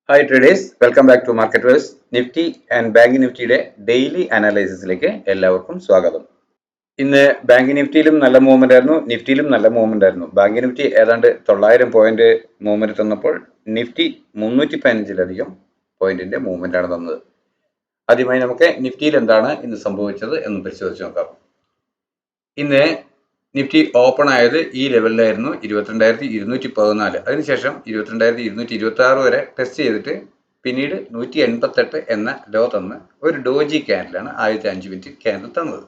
Hi traders, welcome back to market verse. Nifty and bank നിഫ്റ്റിയുടെ daily അനാലിസിസിലേക്ക് എല്ലാവർക്കും സ്വാഗതം. ഇന്ന് ബാങ്ക് നിഫ്റ്റിയിലും നല്ല മൂവ്മെന്റ് ആയിരുന്നു, നിഫ്റ്റിയിലും നല്ല മൂവ്മെന്റ് ആയിരുന്നു. ബാങ്ക് നിഫ്റ്റി ഏതാണ്ട് 900 പോയിന്റ് മൂവ്മെന്റ് തന്നപ്പോൾ നിഫ്റ്റി 315ലധികം പോയിന്റിന്റെ മൂവ്മെന്റ് ആണ് തന്നത്. ആദ്യമായി നമുക്ക് നിഫ്റ്റിയിൽ എന്താണ് ഇന്ന് സംഭവിച്ചത് എന്ന് പരിശോധിച്ച് നോക്കാം. ഇന്ന് നിഫ്റ്റി ഓപ്പൺ ആയത് ഈ ലെവലിലായിരുന്നു, 22,214. അതിനുശേഷം 22,226 വരെ ടെസ്റ്റ് ചെയ്തിട്ട് പിന്നീട് 188 എന്ന ലോ തന്ന് ഒരു ഡോജി ക്യാൻഡിലാണ് ആദ്യത്തെ 5 മിനിറ്റ് ക്യാൻഡിൽ തന്നത്.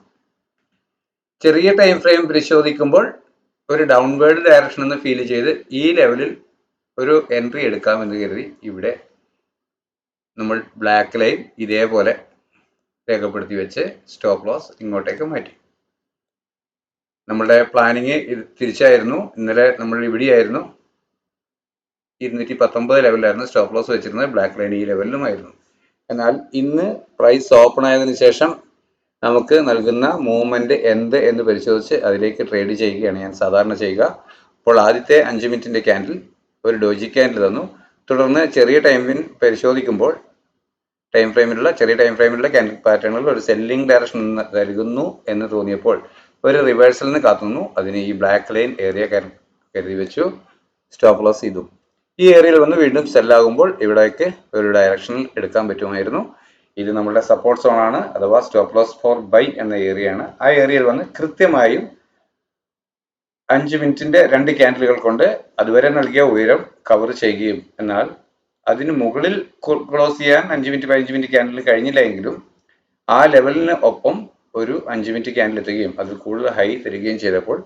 ചെറിയ ടൈം ഫ്രെയിം പരിശോധിക്കുമ്പോൾ ഒരു ഡൗൺവേർഡ് ഡയറക്ഷൻ എന്ന് ഫീൽ ചെയ്ത് ഈ ലെവലിൽ ഒരു എൻട്രി എടുക്കാമെന്ന് കരുതി ഇവിടെ നമ്മൾ ബ്ലാക്ക് ലൈൻ ഇതേപോലെ രേഖപ്പെടുത്തി വെച്ച് സ്റ്റോപ്പ് ലോസ് ഇങ്ങോട്ടേക്ക് മാറ്റി. നമ്മളുടെ പ്ലാനിങ് തിരിച്ചായിരുന്നു. ഇന്നലെ നമ്മൾ ഇവിടെയായിരുന്നു, 219 ലെവലിലായിരുന്നു സ്റ്റോപ്പ് ലോസ് വെച്ചിരുന്നത്. ബ്ലാക്ക് ലൈൻ ഈ ലെവലിലുമായിരുന്നു. എന്നാൽ ഇന്ന് പ്രൈസ് ഓപ്പൺ ആയതിനു ശേഷം നമുക്ക് നൽകുന്ന മൂവ്മെന്റ് എന്ത് എന്ന് പരിശോധിച്ച് അതിലേക്ക് ട്രേഡ് ചെയ്യുകയാണ് ഞാൻ സാധാരണ ചെയ്യുക. അപ്പോൾ ആദ്യത്തെ 5 മിനിറ്റിന്റെ ക്യാൻഡിൽ ഒരു ഡോജി ക്യാൻഡിൽ തന്നു. തുടർന്ന് ചെറിയ ടൈമിൽ പരിശോധിക്കുമ്പോൾ ചെറിയ ടൈം ഫ്രെയിമിലുള്ള ക്യാൻഡിൽ പാറ്റേണുകളിൽ ഒരു സെല്ലിംഗ് ഡയറക്ഷൻ നൽകുന്നു എന്ന് തോന്നിയപ്പോൾ ഒരു റിവേഴ്സലിന് കാത്തുനിന്നു. അതിന് ഈ ബ്ലാക്ക് ലൈൻ ഏരിയ കരുതി വെച്ചു, സ്റ്റോപ്പ് ലോസ് ചെയ്തു. ഈ ഏരിയയിൽ വന്ന് വീണ്ടും സെല്ലാകുമ്പോൾ ഇവിടേക്ക് ഒരു ഡയറക്ഷനിൽ എടുക്കാൻ പറ്റുമായിരുന്നു. ഇത് നമ്മുടെ സപ്പോർട്ട് സോൺ ആണ്, അഥവാ സ്റ്റോപ്പ് ലോസ് ഫോർ ബൈ എന്ന ഏരിയ ആണ്. ആ ഏരിയയിൽ വന്ന് കൃത്യമായും 5 മിനിറ്റിന്റെ 2 ക്യാൻഡിലുകൾ കൊണ്ട് അതുവരെ നൽകിയ ഉയരം കവർ ചെയ്യുകയും, എന്നാൽ അതിന് മുകളിൽ ക്ലോസ് ചെയ്യാൻ 5 മിനിറ്റ് 15 മിനിറ്റ് ക്യാൻഡിൽ കഴിഞ്ഞില്ല എങ്കിലും ആ ലെവലിന് ഒപ്പം ഒരു 5 മിനിറ്റ് ക്യാൻഡിൽ എത്തുകയും അതിൽ കൂടുതൽ ഹൈ തരികയും ചെയ്തപ്പോൾ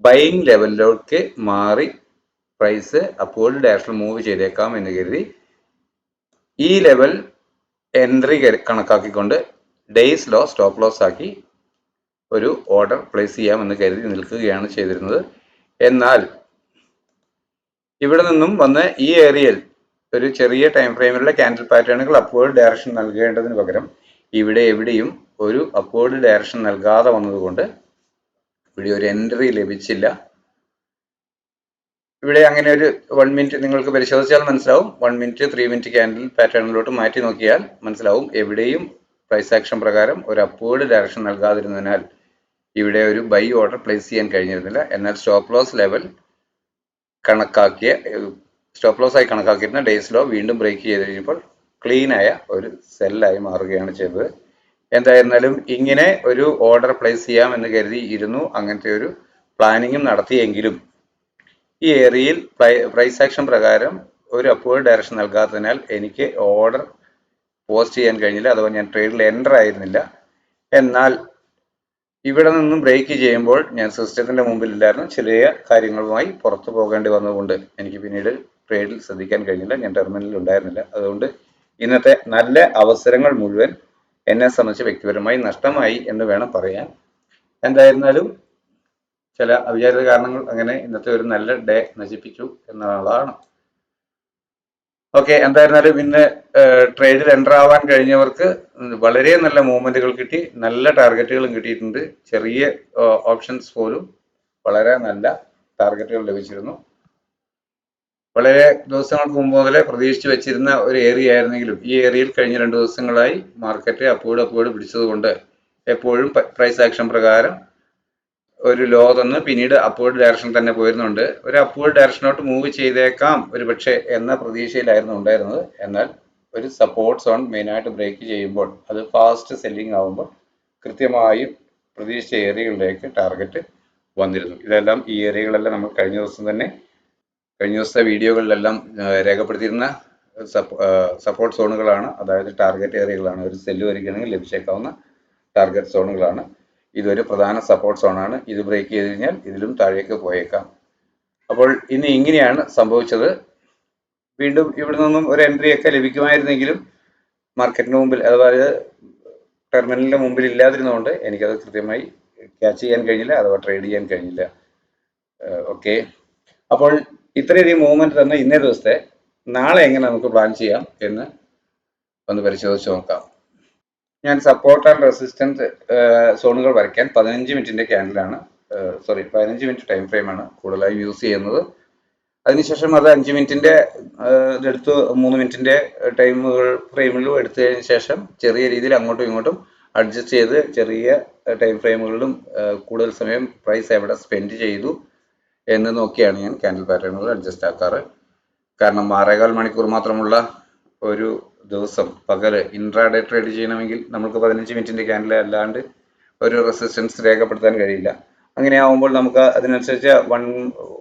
ബൈയിങ് ലെവലിലേക്ക് മാറി പ്രൈസ് അപ്വേർഡ് ഡയറക്ഷനിൽ മൂവ് ചെയ്തേക്കാം എന്ന് കരുതി ഈ ലെവൽ എൻട്രി കണക്കാക്കിക്കൊണ്ട് ഡേയ്സ് ലോ സ്റ്റോപ്പ് ലോസ് ആക്കി ഒരു ഓർഡർ പ്ലേസ് ചെയ്യാമെന്ന് കരുതി നിൽക്കുകയാണ് ചെയ്തിരുന്നത്. എന്നാൽ ഇവിടെ നിന്നും വന്ന് ഈ ഏരിയയിൽ ഒരു ചെറിയ ടൈം ഫ്രെയിമിലുള്ള ക്യാൻഡിൽ പാറ്റേണുകൾ അപ്വേർഡ് ഡയറക്ഷൻ നൽകേണ്ടതിന് പകരം ഇവിടെ എവിടെയും ഒരു അപ്വേർഡ് ഡയറക്ഷൻ നൽകാതെ വന്നതുകൊണ്ട് ഇവിടെ ഒരു എൻട്രി ലഭിച്ചില്ല. ഇവിടെ അങ്ങനെ ഒരു 1 മിനിറ്റ് നിങ്ങൾക്ക് പരിശോധിച്ചാൽ മനസ്സിലാവും. 1 മിനിറ്റ് 3 മിനിറ്റ് ക്യാൻഡിൽ പാറ്റേണിലോട്ട് മാറ്റി നോക്കിയാൽ മനസ്സിലാവും എവിടെയും പ്രൈസ് ആക്ഷൻ പ്രകാരം ഒരു അപ്വേർഡ് ഡയറക്ഷൻ നൽകാതിരുന്നതിനാൽ ഇവിടെ ഒരു ബൈ ഓർഡർ പ്ലേസ് ചെയ്യാൻ കഴിഞ്ഞിരുന്നില്ല. എന്നാൽ stop loss level stop loss ആയി കണക്കാക്കിയിരുന്ന ഡേയ്സ് ലോ വീണ്ടും ബ്രേക്ക് ചെയ്ത് കഴിഞ്ഞപ്പോൾ ക്ലീൻ ആയ ഒരു സെല്ലായി മാറുകയാണ് ചെയ്തത്. എന്തായിരുന്നാലും ഇങ്ങനെ ഒരു ഓർഡർ പ്ലേസ് ചെയ്യാം എന്ന് കരുതി ഇരുന്നു, അങ്ങനത്തെ ഒരു പ്ലാനിങ്ങും നടത്തിയെങ്കിലും ഈ ഏരിയയിൽ പ്രൈസ് ആക്ഷൻ പ്രകാരം ഒരു അപ്വേർഡ് ഡയറക്ഷൻ നൽകാത്തതിനാൽ എനിക്ക് ഓർഡർ പോസ്റ്റ് ചെയ്യാൻ കഴിഞ്ഞില്ല, അഥവാ ഞാൻ ട്രേഡിൽ എൻ്റർ ആയിരുന്നില്ല. എന്നാൽ ഇവിടെ നിന്നും ബ്രേക്ക് ചെയ്യുമ്പോൾ ഞാൻ സിസ്റ്റത്തിന്റെ മുമ്പിലില്ലായിരുന്നു. ചെറിയ കാര്യങ്ങളുമായി പുറത്തു പോകേണ്ടി വന്നതുകൊണ്ട് എനിക്ക് പിന്നീട് ട്രേഡിൽ ശ്രദ്ധിക്കാൻ കഴിഞ്ഞില്ല, ഞാൻ ടെർമിനലിൽ ഉണ്ടായിരുന്നില്ല. അതുകൊണ്ട് ഇന്നത്തെ നല്ല അവസരങ്ങൾ മുഴുവൻ എന്നെ സംബന്ധിച്ച് വ്യക്തിപരമായി നഷ്ടമായി എന്ന് വേണം പറയാൻ. എന്തായിരുന്നാലും ചില അവിചാരിത കാരണങ്ങൾ അങ്ങനെ ഇന്നത്തെ ഒരു നല്ല ഡേ നശിപ്പിച്ചു എന്നുള്ളതാണ്. ഓക്കെ, എന്തായിരുന്നാലും ഇന്ന് ട്രേഡിൽ എൻ്റർ ആവാൻ കഴിഞ്ഞവർക്ക് വളരെ നല്ല മൂവ്മെന്റുകൾ കിട്ടി, നല്ല ടാർഗറ്റുകളും കിട്ടിയിട്ടുണ്ട്. ചെറിയ ഓപ്ഷൻസ് പോലും വളരെ നല്ല ടാർഗറ്റുകൾ ലഭിച്ചിരുന്നു. വളരെ ദിവസങ്ങൾക്ക് മുമ്പ് മുതലേ പ്രതീക്ഷിച്ച് വെച്ചിരുന്ന ഒരു ഏരിയ ആയിരുന്നെങ്കിലും ഈ ഏരിയയിൽ കഴിഞ്ഞ 2 ദിവസങ്ങളായി മാർക്കറ്റ് അപ്പോഴും പിടിച്ചതുകൊണ്ട് എപ്പോഴും പ്രൈസ് ആക്ഷൻ പ്രകാരം ഒരു ലോ തന്ന് പിന്നീട് അപ്വേർഡ് ഡയറക്ഷൻ തന്നെ പോയിരുന്നുണ്ട്. ഒരു അപ്വേർഡ് ഡയറക്ഷനോട്ട് മൂവ് ചെയ്തേക്കാം ഒരു പക്ഷേ എന്ന പ്രതീക്ഷയിലായിരുന്നു ഉണ്ടായിരുന്നത്. എന്നാൽ ഒരു സപ്പോർട്ട് സോൺ മെയിനായിട്ട് ബ്രേക്ക് ചെയ്യുമ്പോൾ അത് ഫാസ്റ്റ് സെല്ലിംഗ് ആകുമ്പോൾ കൃത്യമായും പ്രതീക്ഷിച്ച ഏരിയകളിലേക്ക് ടാർഗറ്റ് വന്നിരുന്നു. ഇതെല്ലാം ഈ ഏരിയകളെല്ലാം നമ്മൾ കഴിഞ്ഞ ദിവസത്തെ വീഡിയോകളിലെല്ലാം രേഖപ്പെടുത്തിയിരുന്ന സപ്പോർട്ട് സോണുകളാണ്, അതായത് ടാർഗറ്റ് ഏരിയകളാണ്. ഒരു സെല്ല് വരികയാണെങ്കിൽ ലഭിച്ചേക്കാവുന്ന ടാർഗറ്റ് സോണുകളാണ്. ഇതൊരു പ്രധാന സപ്പോർട്ട് സോണാണ്. ഇത് ബ്രേക്ക് ചെയ്ത് കഴിഞ്ഞാൽ ഇതിലും താഴേക്ക് പോയേക്കാം. അപ്പോൾ ഇന്ന് ഇങ്ങനെയാണ് സംഭവിച്ചത്. വീണ്ടും ഇവിടെ നിന്നും ഒരു എൻട്രി ഒക്കെ ലഭിക്കുമായിരുന്നെങ്കിലും മാർക്കറ്റിന് മുമ്പിൽ, അതായത് ടെർമിനലിന്റെ മുമ്പിൽ ഇല്ലാതിരുന്നതുകൊണ്ട് എനിക്കത് കൃത്യമായി ക്യാച്ച് ചെയ്യാൻ കഴിഞ്ഞില്ല, അഥവാ ട്രേഡ് ചെയ്യാൻ കഴിഞ്ഞില്ല. ഓക്കെ, അപ്പോൾ ഇത്രയധികം മൂവ്മെന്റ് തന്ന ഇന്നേ ദിവസത്തെ നാളെ എങ്ങനെ നമുക്ക് പ്ലാൻ ചെയ്യാം എന്ന് ഒന്ന് പരിശോധിച്ച് നോക്കാം. ഞാൻ സപ്പോർട്ട് ആൻഡ് റെസിസ്റ്റൻസ് സോണുകൾ വരയ്ക്കാൻ 15 മിനിറ്റിന്റെ ക്യാൻഡിലാണ് 15 മിനിറ്റ് ടൈം ഫ്രെയിമാണ് കൂടുതലായി യൂസ് ചെയ്യുന്നത്. അതിനുശേഷം അത് 5 മിനിറ്റിന്റെ ഇതെടുത്ത് 3 മിനിറ്റിന്റെ ടൈമുകൾ ഫ്രെയിമിലും എടുത്തു കഴിഞ്ഞ ശേഷം ചെറിയ രീതിയിൽ അങ്ങോട്ടും ഇങ്ങോട്ടും അഡ്ജസ്റ്റ് ചെയ്ത് ചെറിയ ടൈം ഫ്രെയിമുകളിലും കൂടുതൽ സമയം പ്രൈസ് എവിടെ സ്പെൻഡ് ചെയ്തു എന്ന് നോക്കിയാണ് ഞാൻ ക്യാൻഡിൽ പാറ്റേണുകൾ അഡ്ജസ്റ്റ് ആക്കാറ്. കാരണം 6.25 മണിക്കൂർ മാത്രമുള്ള ഒരു ദിവസം പകല് ഇൻട്രാഡേ ട്രേഡ് ചെയ്യണമെങ്കിൽ നമുക്ക് 15 മിനിറ്റിന്റെ ക്യാൻഡിൽ അല്ലാണ്ട് ഒരു റെസിസ്റ്റൻസ് രേഖപ്പെടുത്താൻ കഴിയില്ല. അങ്ങനെ ആവുമ്പോൾ നമുക്ക് അതിനനുസരിച്ച്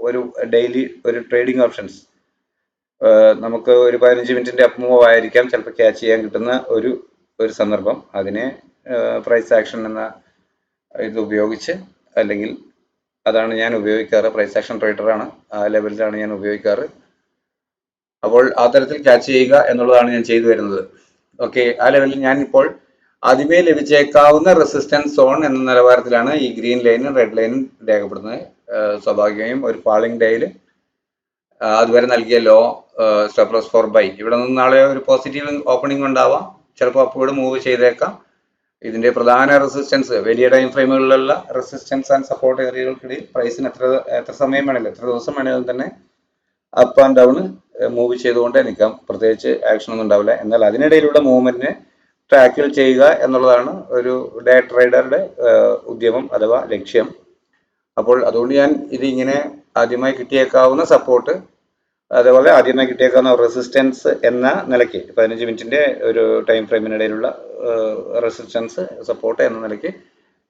ഒരു ഡെയിലി ഒരു ട്രേഡിംഗ് ഓപ്ഷൻസ് നമുക്ക് ഒരു 15 മിനിറ്റിന്റെ അപ്പ് മൂവ് ആയിരിക്കാം ചിലപ്പോൾ ക്യാച്ച് ചെയ്യാൻ കിട്ടുന്ന ഒരു സന്ദർഭം. അതിനെ പ്രൈസ് ആക്ഷൻ എന്ന ഇത് ഉപയോഗിച്ച്, അല്ലെങ്കിൽ അതാണ് ഞാൻ ഉപയോഗിക്കാറ്. പ്രൈസ് ആക്ഷൻ ട്രേഡറാണ്, ആ ലെവലിലാണ് ഞാൻ ഉപയോഗിക്കാറ്. അപ്പോൾ ആ തരത്തിൽ ക്യാച്ച് ചെയ്യുക എന്നുള്ളതാണ് ഞാൻ ചെയ്തു വരുന്നത്. ഓക്കെ, ആ ലെവലിൽ ഞാൻ ഇപ്പോൾ ആദ്യമേ ലഭിച്ചേക്കാവുന്ന റെസിസ്റ്റൻസ് സോൺ എന്ന നിലവാരത്തിലാണ് ഈ ഗ്രീൻ ലൈനും റെഡ് ലൈനും രേഖപ്പെടുന്നത്. സ്വാഭാവികമായും ഒരു ഫാളിംഗ് ഡേയിൽ അതുവരെ നൽകിയ low stop loss for buy, ഇവിടെ നിന്ന് നാളെ ഒരു പോസിറ്റീവ് ഓപ്പണിംഗ് ഉണ്ടാവാം, ചിലപ്പോൾ അപ്പോഴും മൂവ് ചെയ്തേക്കാം. ഇതിന്റെ പ്രധാന റെസിസ്റ്റൻസ്, വലിയ ടൈം ഫ്രെയിമുകളിലുള്ള റെസിസ്റ്റൻസ് ആൻഡ് സപ്പോർട്ട് ഏരിയകൾക്കിടയിൽ പ്രൈസിന് എത്ര സമയം വേണമെങ്കിലും, എത്ര ദിവസം വേണമെങ്കിലും തന്നെ അപ്പ് ആൻഡ് ഡൗൺ മൂവ് ചെയ്തുകൊണ്ടേ നിൽക്കാം. പ്രത്യേകിച്ച് ആക്ഷൻ ഒന്നും ഉണ്ടാവില്ല. എന്നാൽ അതിനിടയിലുള്ള മൂവ്മെന്റിനെ ട്രാക്കിൽ ചെയ്യുക എന്നുള്ളതാണ് ഒരു ഡേ ട്രേഡറുടെ ഉദ്യമം അഥവാ ലക്ഷ്യം. അപ്പോൾ അതുകൊണ്ട് ഞാൻ ഇതിങ്ങനെ ആദ്യമായി കിട്ടിയേക്കാവുന്ന സപ്പോർട്ട്, അതേപോലെ ആദ്യമായി കിട്ടിയേക്കാവുന്ന റെസിസ്റ്റൻസ് എന്ന നിലയ്ക്ക് 15 മിനിറ്റിന്റെ ഒരു ടൈം ഫ്രെയിമിനിടയിലുള്ള റെസിസ്റ്റൻസ് സപ്പോർട്ട് എന്ന നിലയ്ക്ക്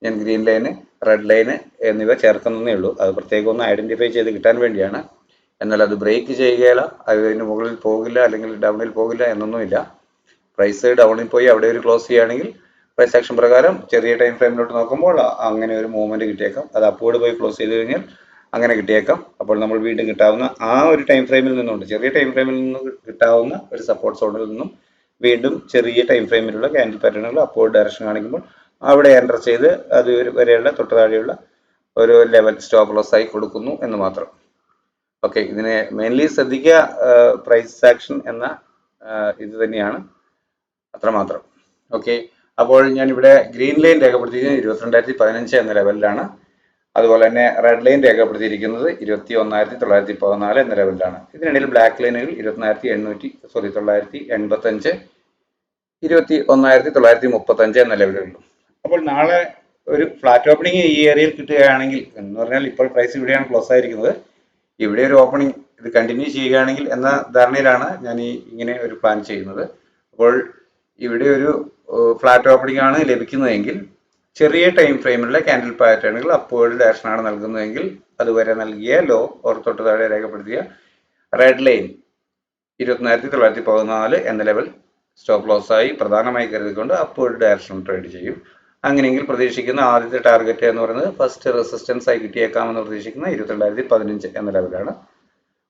ഞാൻ ഗ്രീൻ ലൈന് റെഡ് ലൈന് എന്നിവ ചേർക്കുന്നതേ ഉള്ളൂ. അത് പ്രത്യേകം ഒന്ന് ഐഡന്റിഫൈ ചെയ്ത് കിട്ടാൻ വേണ്ടിയാണ്. എന്നാൽ അത് ബ്രേക്ക് ചെയ്യുകയില്ല, അതിന് മുകളിൽ പോകില്ല അല്ലെങ്കിൽ ഡൗണിൽ പോകില്ല എന്നൊന്നുമില്ല. പ്രൈസ് ഡൗണിൽ പോയി അവിടെ ഒരു ക്ലോസ് ചെയ്യുകയാണെങ്കിൽ പ്രൈസ് ആക്ഷൻ പ്രകാരം ചെറിയ ടൈം ഫ്രെയിമിലോട്ട് നോക്കുമ്പോൾ അങ്ങനെ ഒരു മൂവ്മെന്റ് കിട്ടിയേക്കാം. അത് അപ്പോഴ് പോയി ക്ലോസ് ചെയ്ത് കഴിഞ്ഞാൽ അങ്ങനെ കിട്ടിയേക്കാം. അപ്പോൾ നമ്മൾ വീണ്ടും കിട്ടാവുന്ന ആ ഒരു ടൈം ഫ്രെയിമിൽ നിന്നുകൊണ്ട്, ചെറിയ ടൈം ഫ്രെയിമിൽ നിന്ന് കിട്ടാവുന്ന ഒരു സപ്പോർട്ട് സോണിൽ നിന്നും വീണ്ടും ചെറിയ ടൈം ഫ്രെയിമിലുള്ള ക്യാൻഡിൽ പാറ്റേണുകൾ അപ്പോഴ് ഡയറക്ഷൻ കാണിക്കുമ്പോൾ അവിടെ എൻ്റർ ചെയ്ത് അത് വരെയുള്ള തൊട്ട് താഴെയുള്ള ഒരു ലെവൽ സ്റ്റോപ്പ് ലോസ് ആയി കൊടുക്കുന്നു എന്ന് മാത്രം. ഓക്കെ, ഇതിനെ മെയിൻലി ശ്രദ്ധിക്കുക പ്രൈസ് ആക്ഷൻ എന്ന ഇത് തന്നെയാണ്, അത്രമാത്രം. ഓക്കെ, അപ്പോൾ ഞാൻ ഇവിടെ ഗ്രീൻ ലൈൻ രേഖപ്പെടുത്തിയിരിക്കുന്നത് 22,015 എന്ന ലെവലിലാണ്. അതുപോലെ തന്നെ റെഡ് ലൈൻ രേഖപ്പെടുത്തിയിരിക്കുന്നത് 21,914 എന്ന ലെവലിലാണ്. ഇതിനിടയിൽ ബ്ലാക്ക് ലൈനുകൾ 985 21,935 എന്ന ലെവലുള്ളൂ. അപ്പോൾ നാളെ ഒരു ഫ്ലാറ്റ് ഓപ്പണിംഗ് ഈ ഏരിയയിൽ കിട്ടുകയാണെങ്കിൽ, എന്ന് പറഞ്ഞാൽ ഇപ്പോൾ പ്രൈസ് ഇവിടെയാണ് ക്ലോസ് ആയിരിക്കുന്നത്, ഇവിടെ ഒരു ഓപ്പണിംഗ് ഇത് കണ്ടിന്യൂ ചെയ്യുകയാണെങ്കിൽ എന്ന ധാരണയിലാണ് ഞാൻ ഇങ്ങനെ ഒരു പ്ലാൻ ചെയ്യുന്നത്. അപ്പോൾ ഇവിടെ ഒരു ഫ്ലാറ്റ് ഓപ്പണിംഗ് ആണ് ലഭിക്കുന്നതെങ്കിൽ ചെറിയ ടൈം ഫ്രെയിമിലുള്ള ക്യാൻഡിൽ പാറ്റേണുകൾ അപ്വേർഡ് ഡയറക്ഷനാണ് നൽകുന്നതെങ്കിൽ അതുവരെ നൽകിയ ലോ തൊട്ട് താഴെ രേഖപ്പെടുത്തിയ റെഡ് ലൈൻ 21,914 എന്ന ലെവൽ സ്റ്റോപ്പ് ലോസ് ആയി പ്രധാനമായി കരുതിക്കൊണ്ട് അപ്വേർഡ് ഡയറക്ഷൻ ട്രേഡ് ചെയ്യും. അങ്ങനെയെങ്കിൽ പ്രതീക്ഷിക്കുന്ന ആദ്യത്തെ ടാർഗറ്റ് എന്ന് പറയുന്നത് ഫസ്റ്റ് റെസിസ്റ്റൻസ് ആയി കിട്ടിയേക്കാമെന്ന് പ്രതീക്ഷിക്കുന്ന 22,015 എന്ന ലെവലാണ്.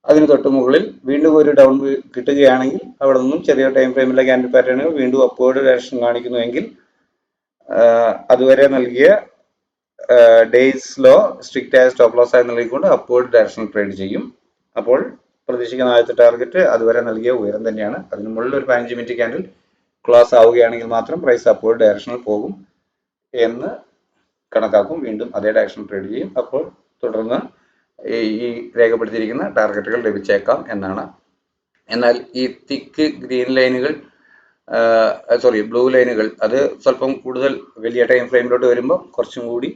അതിന് തൊട്ട് മുകളിൽ വീണ്ടും ഒരു ഡൗൺ കിട്ടുകയാണെങ്കിൽ അവിടെ നിന്നും ചെറിയ ടൈം ഫ്രെയിമിലെ ക്യാൻഡിൽ പാറ്റേണുകൾ വീണ്ടും അപ്വേർഡ് ഡയറക്ഷൻ കാണിക്കുന്നുവെങ്കിൽ അതുവരെ നൽകിയ ഡേയ്സ് ലോ സ്ട്രിക്റ്റ് ആയ സ്റ്റോപ്പ് ലോസ് ആയി നൽകിക്കൊണ്ട് അപ്വേർഡ് ഡയറക്ഷൻ ട്രേഡ് ചെയ്യും. അപ്പോൾ പ്രതീക്ഷിക്കുന്ന ആദ്യത്തെ ടാർഗറ്റ് അതുവരെ നൽകിയ ഉയരം തന്നെയാണ്. അതിന് മുകളിൽ ഒരു 15 മിനിറ്റ് ക്യാൻഡിൽ ക്ലോസ് ആവുകയാണെങ്കിൽ മാത്രം പ്രൈസ് അപ്വേർഡ് ഡയറക്ഷനിൽ പോകും എന്ന് കണക്കാക്കും. വീണ്ടും അതേ ഡയറക്ഷൻ ട്രേഡ് ചെയ്യും. അപ്പോൾ തുടർന്ന് ഈ രേഖപ്പെടുത്തിയിരിക്കുന്ന ടാർഗറ്റുകൾ ലഭിച്ചേക്കാം എന്നാണ്. എന്നാൽ ഈ തിക്ക് ഗ്രീൻ ലൈനുകൾ ബ്ലൂ ലൈനുകൾ അത് സ്വല്പം കൂടുതൽ വലിയ ടൈം ഫ്രെയിമിലോട്ട് വരുമ്പോൾ കുറച്ചും കൂടി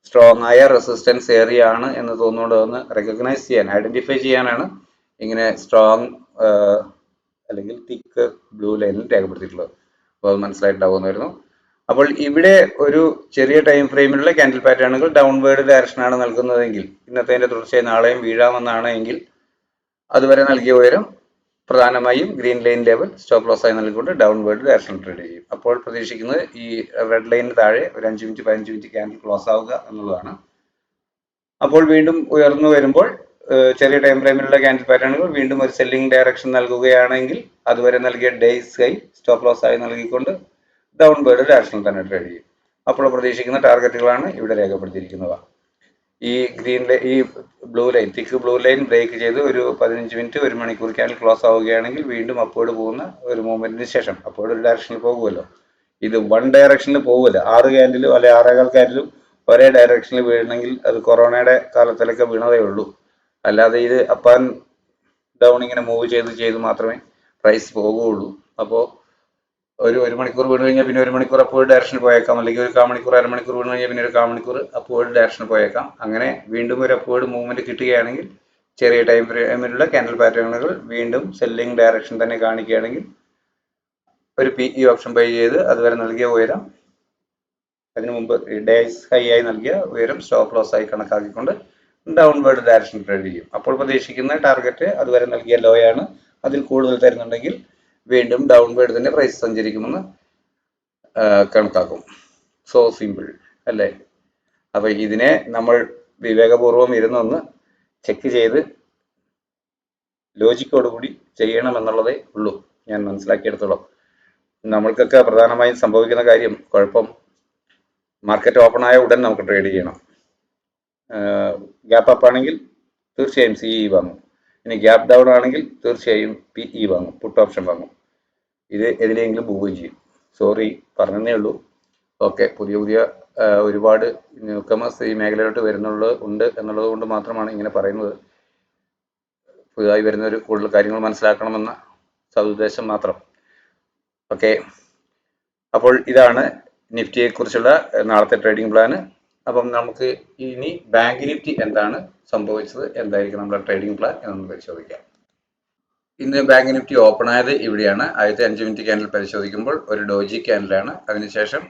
സ്ട്രോങ് ആയ റെസിസ്റ്റൻസ് ഏരിയ ആണ് എന്ന് തോന്നുകൊണ്ട് ഒന്ന് റെക്കഗ്നൈസ് ചെയ്യാൻ, ഐഡന്റിഫൈ ചെയ്യാനാണ് ഇങ്ങനെ സ്ട്രോങ് അല്ലെങ്കിൽ തിക്ക് ബ്ലൂ ലൈനിൽ രേഖപ്പെടുത്തിയിട്ടുള്ളത്. അപ്പോൾ അത് മനസ്സിലായിട്ടുണ്ടാവുമെന്ന് വരുന്നു. അപ്പോൾ ഇവിടെ ഒരു ചെറിയ ടൈം ഫ്രെയിമിലുള്ള ക്യാൻഡിൽ പാറ്റേണുകൾ ഡൗൺവേർഡ് ഡയറക്ഷനാണ് നൽകുന്നതെങ്കിൽ, ഇന്നത്തെ തുടർച്ചയായി നാളെയും വീഴാമെന്നാണ് എങ്കിൽ അതുവരെ നൽകിയ ഉയരം പ്രധാനമായും green line level stop loss ആയി നൽകിക്കൊണ്ട് ഡൗൺവേർഡ് ഡയറക്ഷൻ ട്രേഡ് ചെയ്യും. അപ്പോൾ പ്രതീക്ഷിക്കുന്നത് ഈ റെഡ് ലൈനിന് താഴെ ഒരു 5 മിനിറ്റ് 15 മിനിറ്റ് ക്യാൻഡിൽ ക്ലോസ് ആവുക എന്നുള്ളതാണ്. അപ്പോൾ വീണ്ടും ഉയർന്നു വരുമ്പോൾ ചെറിയ ടൈം ഫ്രെയിമിലുള്ള ക്യാൻഡിൽ പാറ്റേണുകൾ വീണ്ടും ഒരു സെല്ലിംഗ് ഡയറക്ഷൻ നൽകുകയാണെങ്കിൽ അതുവരെ നൽകിയ ഡേയ്സ് ഹൈ സ്റ്റോപ്പ് ലോസ് ആയി നൽകിക്കൊണ്ട് ഡൗൺവേർഡ് ഡയറക്ഷനിൽ തന്നെ ട്രേഡ് ചെയ്യും. അപ്പോൾ പ്രതീക്ഷിക്കുന്ന ടാർഗറ്റുകളാണ് ഇവിടെ രേഖപ്പെടുത്തിയിരിക്കുന്നവ. ഈ ബ്ലൂ ലൈൻ, തിക്ക് ബ്ലൂ ലൈൻ ബ്രേക്ക് ചെയ്ത് ഒരു 15 മിനിറ്റ് 1 മണിക്കൂർ ക്യാൻഡിൽ ക്ലോസ് ആവുകയാണെങ്കിൽ വീണ്ടും അപ്പോഴ് പോകുന്ന ഒരു മൂവ്മെന്റിന് ശേഷം അപ്പോഴ് ഒരു ഡയറക്ഷനിൽ പോകുമല്ലോ. ഇത് വൺ ഡയറക്ഷനിൽ പോകില്ല. 6 ക്യാൻഡിലും അല്ലെ 6.25 ക്യാൻഡിലും ഒരേ ഡയറക്ഷനിൽ വീഴണമെങ്കിൽ അത് കൊറോണയുടെ കാലത്തിലൊക്കെ വീണതേ ഉള്ളൂ. അല്ലാതെ ഇത് അപ്പാൻ ഡൗൺ ഇങ്ങനെ മൂവ് ചെയ്ത് മാത്രമേ പ്രൈസ് പോകുകയുള്ളൂ. അപ്പോൾ ഒരു മണിക്കൂർ വീണ് കഴിഞ്ഞാൽ പിന്നെ ഒരു മണിക്കൂർ അപ്വേർഡ് ഡയറക്ഷനിൽ പോയേക്കാം, അല്ലെങ്കിൽ ഒരു കാമണിക്കൂർ അരമണിക്കൂർ വീണ് കഴിഞ്ഞാൽ പിന്നെ ഒരു കാമണിക്കൂർ അപ്വേർഡ് ഡയറക്ഷനിൽ പോയേക്കാം. അങ്ങനെ വീണ്ടും ഒരു അപ്വേർഡ് മൂവ്മെന്റ് കിട്ടുകയാണെങ്കിൽ ചെറിയ ടൈം ഫ്രെയിമിലുള്ള ക്യാൻഡിൽ പാറ്റേണുകൾ വീണ്ടും സെല്ലിംഗ് ഡയറക്ഷൻ തന്നെ കാണിക്കുകയാണെങ്കിൽ ഒരു PE ഓപ്ഷൻ ബൈ ചെയ്ത് അതുവരെ നൽകിയ ഉയരം, അതിനു മുമ്പ് ഡേയ്സ് ഹൈ ആയി നൽകിയ ഉയരം സ്റ്റോപ്പ് ലോസ് ആയി കണക്കാക്കിക്കൊണ്ട് ഡൗൺവേർഡ് ഡയറക്ഷൻ ട്രേഡ് ചെയ്യും. അപ്പോൾ പ്രതീക്ഷിക്കുന്ന ടാർഗറ്റ് അതുവരെ നൽകിയ ലോ ആണ്. അതിൽ കൂടുതൽ തരുന്നുണ്ടെങ്കിൽ വീണ്ടും ഡൗൺവേർഡ് തന്നെ പ്രൈസ് സഞ്ചരിക്കുമെന്ന് കണക്കാക്കും. സോ സിമ്പിൾ അല്ലേ? അപ്പൊ ഇതിനെ നമ്മൾ വിവേകപൂർവം ഇരുന്നൊന്ന് ചെക്ക് ചെയ്ത് ലോജിക്കോടുകൂടി ചെയ്യണമെന്നുള്ളതേ ഉള്ളൂ ഞാൻ മനസ്സിലാക്കിയെടുത്തോളം. നമ്മൾക്കൊക്കെ പ്രധാനമായും സംഭവിക്കുന്ന കാര്യം, കുഴപ്പം, മാർക്കറ്റ് ഓപ്പൺ ആയ ഉടൻ നമുക്ക് ട്രേഡ് ചെയ്യണം. ഗ്യാപ്പ് അപ്പ് ആണെങ്കിൽ തീർച്ചയായും CE വാങ്ങും. ഇനി ഗ്യാപ്പ് ഡൗൺ ആണെങ്കിൽ തീർച്ചയായും PE വാങ്ങും, പുട്ട് ഓപ്ഷൻ വാങ്ങും. ഇത് എതിലെങ്കിലും പോവുകയും ചെയ്യും. സോറി, പറഞ്ഞതേ ഉള്ളൂ. ഓക്കെ, പുതിയ ഒരുപാട് ന്യൂ കമേഴ്സ് ഈ മേഖലയിലോട്ട് ഉണ്ട് എന്നുള്ളത് കൊണ്ട് മാത്രമാണ് ഇങ്ങനെ പറയുന്നത്. പുതുതായി വരുന്നവർ കൂടുതൽ കാര്യങ്ങൾ മനസ്സിലാക്കണമെന്ന സതുദ്ദേശം മാത്രം. ഓക്കെ, അപ്പോൾ ഇതാണ് നിഫ്റ്റിയെ കുറിച്ചുള്ള നാളത്തെ ട്രേഡിംഗ് പ്ലാന്. അപ്പം നമുക്ക് ഇനി ബാങ്ക് നിഫ്റ്റി എന്താണ് സംഭവിച്ചത്, എന്തായിരിക്കും നമ്മുടെ ട്രേഡിംഗ് പ്ലാൻ എന്നൊന്ന് പരിശോധിക്കാം. ഇന്ന് ബാങ്ക് നിഫ്റ്റി ഓപ്പൺ ആയത് ഇവിടെയാണ്. ആദ്യത്തെ 5 മിനിറ്റ് ക്യാൻഡിൽ പരിശോധിക്കുമ്പോൾ ഒരു ഡോജി ക്യാൻഡിലാണ്. അതിനുശേഷം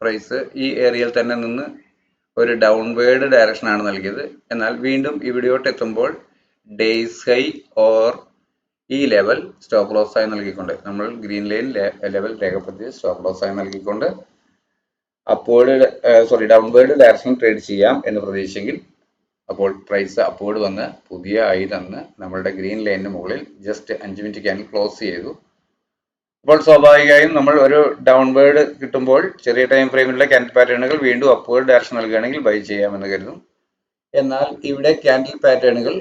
പ്രൈസ് ഈ ഏരിയയിൽ തന്നെ നിന്ന് ഒരു ഡൗൺവേർഡ് ഡയറക്ഷനാണ് നൽകിയത്. എന്നാൽ വീണ്ടും ഇവിടെയോട്ട് എത്തുമ്പോൾ ഡേയ്സ് ഹൈ ഓർ ഈ ലെവൽ സ്റ്റോപ്പ് ലോസ് ആയി നൽകിക്കൊണ്ട്, നമ്മൾ ഗ്രീൻ ലൈൻ ലെവൽ രേഖപ്പെടുത്തിയ സ്റ്റോപ്പ് ലോസ് ആയി നൽകിക്കൊണ്ട് ഡൗൺവേർഡ് ഡയറക്ഷൻ ട്രേഡ് ചെയ്യാം എന്ന് പ്രതീക്ഷിച്ചെങ്കിൽ അപ്പോൾ പ്രൈസ് അപ്വേർഡ് വന്ന് പുതിയ ഹൈ തന്ന് നമ്മളുടെ ഗ്രീൻ ലൈനിന് മുകളിൽ ജസ്റ്റ് 5 മിനിറ്റ് ക്യാൻഡിൽ ക്ലോസ് ചെയ്തു. അപ്പോൾ സ്വാഭാവികമായും നമ്മൾ ഒരു ഡൗൺവേർഡ് കിട്ടുമ്പോൾ ചെറിയ ടൈം ഫ്രെയിമിലുള്ള ക്യാൻഡിൽ പാറ്റേണുകൾ വീണ്ടും അപ്വേർഡ് ഡയറക്ഷൻ നൽകുകയാണെങ്കിൽ ബൈ ചെയ്യാമെന്ന് കരുതും. എന്നാൽ ഇവിടെ ക്യാൻഡിൽ പാറ്റേണുകൾ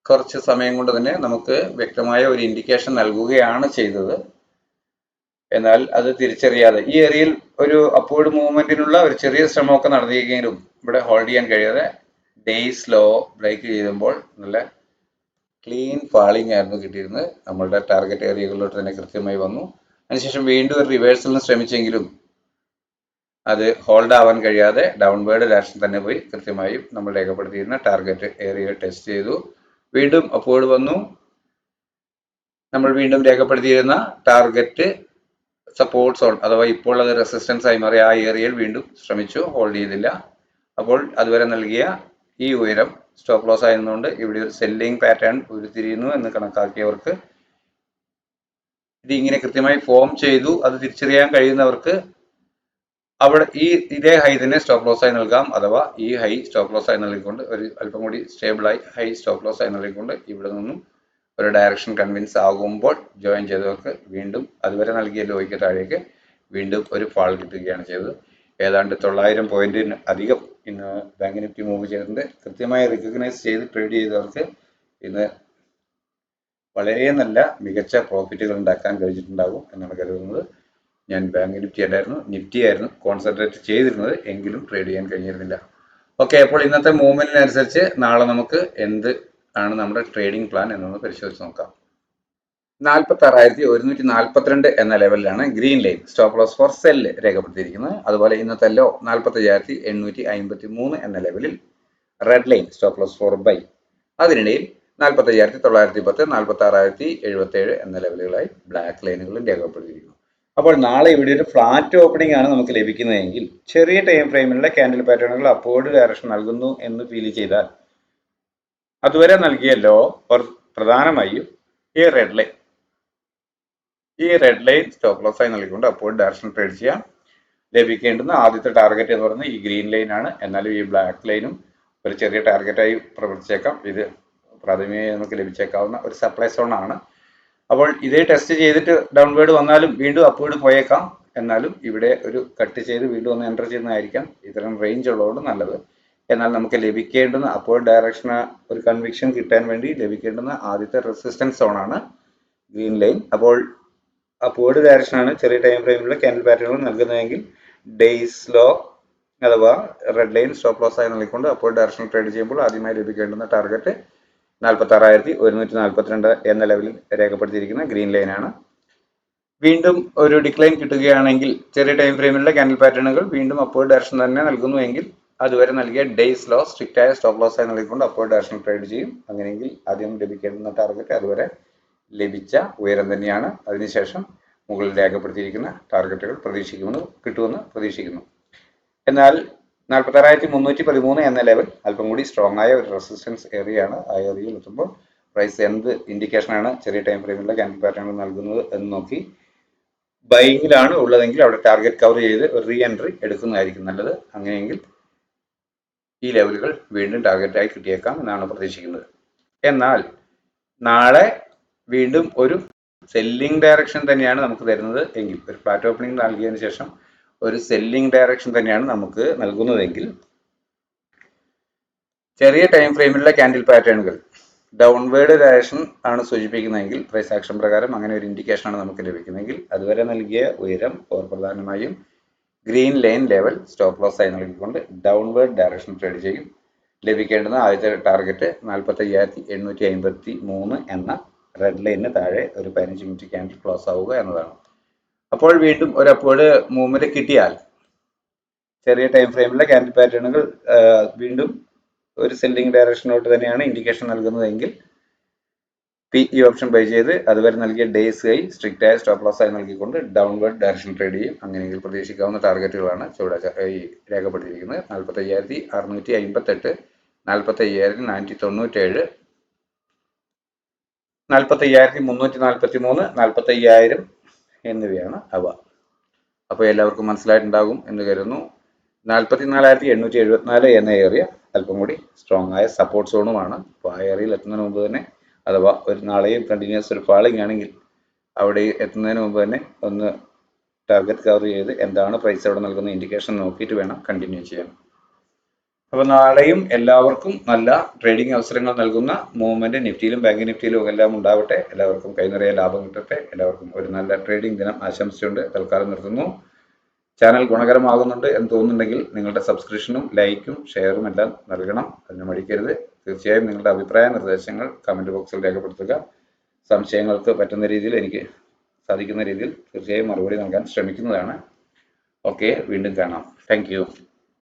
കുറച്ച് സമയം കൊണ്ട് തന്നെ നമുക്ക് വ്യക്തമായ ഒരു ഇൻഡിക്കേഷൻ നൽകുകയാണ് ചെയ്തത്. എന്നാൽ അത് തിരിച്ചറിയാതെ ഈ ഏരിയയിൽ ഒരു അപ്വേർഡ് മൂവ്മെന്റിനുള്ള ഒരു ചെറിയ ശ്രമമൊക്കെ നടത്തിയെങ്കിലും ഇവിടെ ഹോൾഡ് ചെയ്യാൻ കഴിയാതെ ഡേയ്സ് ലോ ബ്രേക്ക് ചെയ്യുമ്പോൾ നല്ല ക്ലീൻ ഫാളിംഗ് ആയിരുന്നു കിട്ടിയിരുന്നത്. നമ്മളുടെ ടാർഗറ്റ് ഏരിയകളിലോട്ട് തന്നെ കൃത്യമായി വന്നു. അതിനുശേഷം വീണ്ടും ഒരു റിവേഴ്സലിന് ശ്രമിച്ചെങ്കിലും അത് ഹോൾഡ് ആവാൻ കഴിയാതെ ഡൗൺവേർഡ് ഡയറക്ഷൻ തന്നെ പോയി കൃത്യമായും നമ്മൾ രേഖപ്പെടുത്തിയിരുന്ന ടാർഗറ്റ് ഏരിയ ടെസ്റ്റ് ചെയ്തു. വീണ്ടും അപ്വേർഡ് വന്നു. നമ്മൾ വീണ്ടും രേഖപ്പെടുത്തിയിരുന്ന ടാർഗറ്റ് സപ്പോർട്ട് സോൺ അഥവാ ഇപ്പോൾ അത് റെസിസ്റ്റൻസ് ആയി മാറി ആ ഏരിയയിൽ വീണ്ടും ശ്രമിച്ചു, ഹോൾഡ് ചെയ്തില്ല. അപ്പോൾ അതുവരെ നൽകിയ ഈ ഉയരം സ്റ്റോപ്പ് ലോസ് ആയിരുന്നുകൊണ്ട് ഇവിടെ ഒരു സെല്ലിംഗ് പാറ്റേൺ ഉരുത്തിരിയുന്നു എന്ന് കണക്കാക്കിയവർക്ക്, ഇത് ഇങ്ങനെ കൃത്യമായി ഫോം ചെയ്തു അത് തിരിച്ചറിയാൻ കഴിയുന്നവർക്ക് അവിടെ ഇതേ ഹൈ തന്നെ സ്റ്റോപ്പ് ലോസ് ആയി നൽകാം. അഥവാ ഈ ഹൈ സ്റ്റോപ്പ് ലോസ് ആയി നൽകിക്കൊണ്ട് ഒരു അല്പം കൂടി സ്റ്റേബിളായി ഹൈ സ്റ്റോപ്പ് ലോസ് ആയി നൽകിക്കൊണ്ട് ഇവിടെ നിന്നും ഒരു ഡയറക്ഷൻ കൺവിൻസ് ആകുമ്പോൾ ജോയിൻ ചെയ്തവർക്ക് വീണ്ടും അതുവരെ നൽകിയ ലോയ്ക്ക് താഴേക്ക് വീണ്ടും ഒരു ഫാൾ കിട്ടുകയാണ് ചെയ്തത്. ഏതാണ്ട് 900 പോയിന്റിന് അധികം ഇന്ന് ബാങ്ക് നിഫ്റ്റി മൂവ് ചെയ്തിട്ടുണ്ട്. കൃത്യമായി റിക്കഗ്നൈസ് ചെയ്ത് ട്രേഡ് ചെയ്തവർക്ക് ഇന്ന് വളരെ നല്ല മികച്ച പ്രോഫിറ്റുകൾ ഉണ്ടാക്കാൻ കഴിഞ്ഞിട്ടുണ്ടാകും എന്നാണ് കരുതുന്നത്. ഞാൻ ബാങ്ക് നിഫ്റ്റി ആയിരുന്നു കോൺസെൻട്രേറ്റ് ചെയ്തിരുന്നത്, എങ്കിലും ട്രേഡ് ചെയ്യാൻ കഴിഞ്ഞിരുന്നില്ല. ഓക്കെ, അപ്പോൾ ഇന്നത്തെ മൂവ്മെന്റിനനുസരിച്ച് നാളെ നമുക്ക് എന്ത് ആണ് നമ്മുടെ ട്രേഡിംഗ് പ്ലാൻ എന്നൊന്ന് പരിശോധിച്ച് നോക്കാം. 46,142 എന്ന ലെവലിലാണ് green line stop loss for sell രേഖപ്പെടുത്തിയിരിക്കുന്നത്. അതുപോലെ ഇന്നത്തെ ലോ 45,853 എന്ന ലെവലിൽ red line stop loss for buy. അതിനിടയിൽ 45,910, 46,077 എന്ന ലെവലുകളായി ബ്ലാക്ക് ലൈനുകളും രേഖപ്പെടുത്തിയിരിക്കുന്നു. അപ്പോൾ നാളെ ഇവിടെ ഒരു ഫ്ലാറ്റ് ഓപ്പണിംഗ് ആണ് നമുക്ക് ലഭിക്കുന്നതെങ്കിൽ ചെറിയ ടൈം ഫ്രെയിമിലുള്ള ക്യാൻഡിൽ പാറ്റേണുകൾ അപ്വേർഡ് ഡയറക്ഷൻ നൽകുന്നു എന്ന് ഫീൽ ചെയ്താൽ അതുവരെ നൽകിയ ലോ പ്രധാനമായും ഈ റെഡ് ലൈൻ സ്റ്റോപ്പ് ലോസ് ആയി നൽകിക്കൊണ്ട് അപ്വേർഡ് ഡയറക്ഷൻ ട്രേഡ് ചെയ്യാം. ലഭിക്കേണ്ടുന്ന ആദ്യത്തെ ടാർഗറ്റ് എന്ന് പറയുന്നത് ഈ ഗ്രീൻ ലൈൻ ആണ്. എന്നാലും ഈ ബ്ലാക്ക് ലൈനും ഒരു ചെറിയ ടാർഗറ്റായി പ്രവർത്തിച്ചേക്കാം. ഇത് പ്രാഥമികമായി നമുക്ക് ലഭിച്ചേക്കാവുന്ന ഒരു സപ്ലൈ സോൺ ആണ്. അപ്പോൾ ഇതേ ടെസ്റ്റ് ചെയ്തിട്ട് ഡൗൺവേർഡ് വന്നാലും വീണ്ടും അപ്വേർഡ് പോയേക്കാം. എന്നാലും ഇവിടെ ഒരു കട്ട് ചെയ്ത് വീണ്ടും ഒന്ന് എൻ്റർ ചെയ്യുന്നതായിരിക്കാം ഇത്തരം റേഞ്ച് ഉള്ളതുകൊണ്ട് നല്ലത്. എന്നാൽ നമുക്ക് ലഭിക്കേണ്ടുന്ന അപ്വേർഡ് ഡയറക്ഷൻ ഒരു കൺവിക്ഷൻ കിട്ടാൻ വേണ്ടി ലഭിക്കേണ്ടുന്ന ആദ്യത്തെ റെസിസ്റ്റൻസ് സോൺ ആണ് ഗ്രീൻ ലൈൻ. അപ്പോൾ അപ്വേർഡ് ഡയറക്ഷനാണ് ചെറിയ ടൈം ഫ്രെയിമിലുള്ള ക്യാൻഡിൽ പാറ്റേണുകൾ നൽകുന്നതെങ്കിൽ ഡേയ്സ് ലോ അഥവാ റെഡ് ലൈൻ സ്റ്റോപ്പ് ലോസ് ആയി നൽകിക്കൊണ്ട് അപ്വേർഡ് ഡയറക്ഷൻ ട്രേഡ് ചെയ്യുമ്പോൾ ആദ്യമായി ലഭിക്കേണ്ടുന്ന ടാർഗറ്റ് 46,142 എന്ന ലെവലിൽ രേഖപ്പെടുത്തിയിരിക്കുന്ന ഗ്രീൻ ലൈനാണ്. വീണ്ടും ഒരു ഡിക്ലൈൻ കിട്ടുകയാണെങ്കിൽ ചെറിയ ടൈം ഫ്രെയിമിലുള്ള ക്യാൻഡിൽ പാറ്റേണുകൾ വീണ്ടും അപ്വേർഡ് ഡയറക്ഷൻ തന്നെ നൽകുന്നുവെങ്കിൽ അതുവരെ നൽകിയ ഡേയ്സ് ലോ സ്ട്രിക്റ്റ് ആയ സ്റ്റോപ്പ് ലോസ് ആയി നൽകിക്കൊണ്ട് അപ്വേർഡ് ഡയറക്ഷൻ ട്രേഡ് ചെയ്യും. അങ്ങനെയെങ്കിൽ ആദ്യം ലഭിക്കേണ്ടുന്ന ടാർഗറ്റ് അതുവരെ ലഭിച്ച ഉയരം തന്നെയാണ്. അതിനുശേഷം മുകളിൽ രേഖപ്പെടുത്തിയിരിക്കുന്ന ടാർഗറ്റുകൾ കിട്ടുമെന്ന് പ്രതീക്ഷിക്കുന്നു. എന്നാൽ 46,313 എന്ന ലെവൽ അല്പം കൂടി സ്ട്രോങ് ആയ ഒരു റെസിസ്റ്റൻസ് ഏരിയയാണ്. ആ ഏരിയയിൽ എത്തുമ്പോൾ പ്രൈസ് എന്ത് ഇൻഡിക്കേഷനാണ് ചെറിയ ടൈം ഫ്രെയിമിലുള്ള ക്യാൻഡിൽ പാറ്റേണുകൾ നൽകുന്നത് എന്ന് നോക്കി ബൈങ്ങിലാണ് ഉള്ളതെങ്കിൽ അവിടെ ടാർഗറ്റ് കവർ ചെയ്ത് ഒരു റീ എൻട്രി എടുക്കുന്നതായിരിക്കും നല്ലത്. അങ്ങനെയെങ്കിൽ ഈ ലെവലുകൾ വീണ്ടും ടാർഗറ്റായി കിട്ടിയേക്കാം എന്നാണ് പ്രതീക്ഷിക്കുന്നത്. എന്നാൽ നാളെ വീണ്ടും ഒരു സെല്ലിംഗ് ഡയറക്ഷൻ തന്നെയാണ് നമുക്ക് തരുന്നത് എങ്കിൽ, ഒരു ഫ്ലാറ്റ് ഓപ്പണിംഗ് നൽകിയതിനു ശേഷം ഒരു സെല്ലിംഗ് ഡയറക്ഷൻ തന്നെയാണ് നമുക്ക് നൽകുന്നതെങ്കിൽ, ചെറിയ ടൈം ഫ്രെയിമിലുള്ള ക്യാൻഡിൽ പാറ്റേണുകൾ ഡൗൺവേർഡ് ഡയറക്ഷൻ ആണ് സൂചിപ്പിക്കുന്നതെങ്കിൽ പ്രൈസ് ആക്ഷൻ പ്രകാരം അങ്ങനെ ഒരു ഇൻഡിക്കേഷൻ ആണ് നമുക്ക് ലഭിക്കുന്നതെങ്കിൽ അതുവരെ നൽകിയ ഉയരം പ്രധാനമായും green line level stop loss ആയി നൽകിക്കൊണ്ട് ഡൗൺവേർഡ് ഡയറക്ഷൻ ട്രേഡ് ചെയ്യും. ലഭിക്കേണ്ടുന്ന ആദ്യത്തെ ടാർഗറ്റ് 45,853 എന്ന റെഡ് ലൈനിന് താഴെ ഒരു 15 മിനിറ്റ് ക്യാൻഡിൽ ക്ലോസ് ആവുക എന്നതാണ്. അപ്പോൾ വീണ്ടും ഒരു അപ്വേർഡ് മൂവ്മെന്റ് കിട്ടിയാൽ ചെറിയ ടൈം ഫ്രെയിമിലെ ക്യാൻഡിൽ പാറ്റേണുകൾ വീണ്ടും ഒരു സെല്ലിംഗ് ഡയറക്ഷനോട്ട് തന്നെയാണ് ഇൻഡിക്കേഷൻ നൽകുന്നതെങ്കിൽ ഈ ഓപ്ഷൻ ബൈ ചെയ്ത് അതുവരെ നൽകിയ ഡേയ്സ് ആയി സ്ട്രിക്റ്റ് ആയ സ്റ്റോപ്പ് ലോസ് ആയി നൽകിക്കൊണ്ട് ഡൗൺവേർഡ് ഡയറക്ഷൻ ട്രേഡ് ചെയ്യും. അങ്ങനെയെങ്കിൽ പ്രതീക്ഷിക്കാവുന്ന ടാർഗറ്റുകളാണ് ചുവടെ രേഖപ്പെടുത്തിയിരിക്കുന്നത്. 45,658, 45,497, 45,343, 45,000 എന്നിവയാണ് അവ. അപ്പോൾ എല്ലാവർക്കും മനസ്സിലായിട്ടുണ്ടാകും എന്ന് കരുതുന്നു. 44,874 എന്ന ഏരിയ അല്പം കൂടി സ്ട്രോങ് ആയ സപ്പോർട്ട് സോണുമാണ്. അപ്പോൾ ആ ഏരിയയിൽ എത്തുന്നതിന് മുമ്പ് തന്നെ, അഥവാ ഒരു നാളെയും കണ്ടിന്യൂസ് ഒരു ഫാളിംഗ് ആണെങ്കിൽ അവിടെ എത്തുന്നതിന് മുമ്പ് തന്നെ ഒന്ന് ടാർഗറ്റ് കവർ ചെയ്ത് എന്താണ് പ്രൈസ് അവിടെ നൽകുന്ന ഇൻഡിക്കേഷൻ നോക്കിയിട്ട് വേണം കണ്ടിന്യൂ ചെയ്യാൻ. അപ്പോൾ നാളെയും എല്ലാവർക്കും നല്ല ട്രേഡിംഗ് അവസരങ്ങൾ നൽകുന്ന മൂവ്മെന്റ് നിഫ്റ്റിയിലും ബാങ്ക് നിഫ്റ്റിയിലും എല്ലാം ഉണ്ടാവട്ടെ. എല്ലാവർക്കും കൈനിറയെ ലാഭം കിട്ടട്ടെ. എല്ലാവർക്കും ഒരു നല്ല ട്രേഡിംഗ് ദിനം ആശംസിച്ചുകൊണ്ട് തൽക്കാലം നിർത്തുന്നു. ചാനൽ ഗുണകരമാകുന്നുണ്ട് എന്ന് തോന്നുന്നുണ്ടെങ്കിൽ നിങ്ങളുടെ സബ്സ്ക്രിപ്ഷനും ലൈക്കും ഷെയറും എല്ലാം നൽകണം. അതിന് മടിക്കരുത്. തീർച്ചയായും നിങ്ങളുടെ അഭിപ്രായ നിർദ്ദേശങ്ങൾ കമന്റ് ബോക്സിൽ രേഖപ്പെടുത്തുക. സംശയങ്ങൾക്ക് പറ്റുന്ന രീതിയിൽ, എനിക്ക് സാധിക്കുന്ന രീതിയിൽ തീർച്ചയായും മറുപടി നൽകാൻ ശ്രമിക്കുന്നതാണ്. ഓക്കെ, വീണ്ടും കാണാം. Thank you.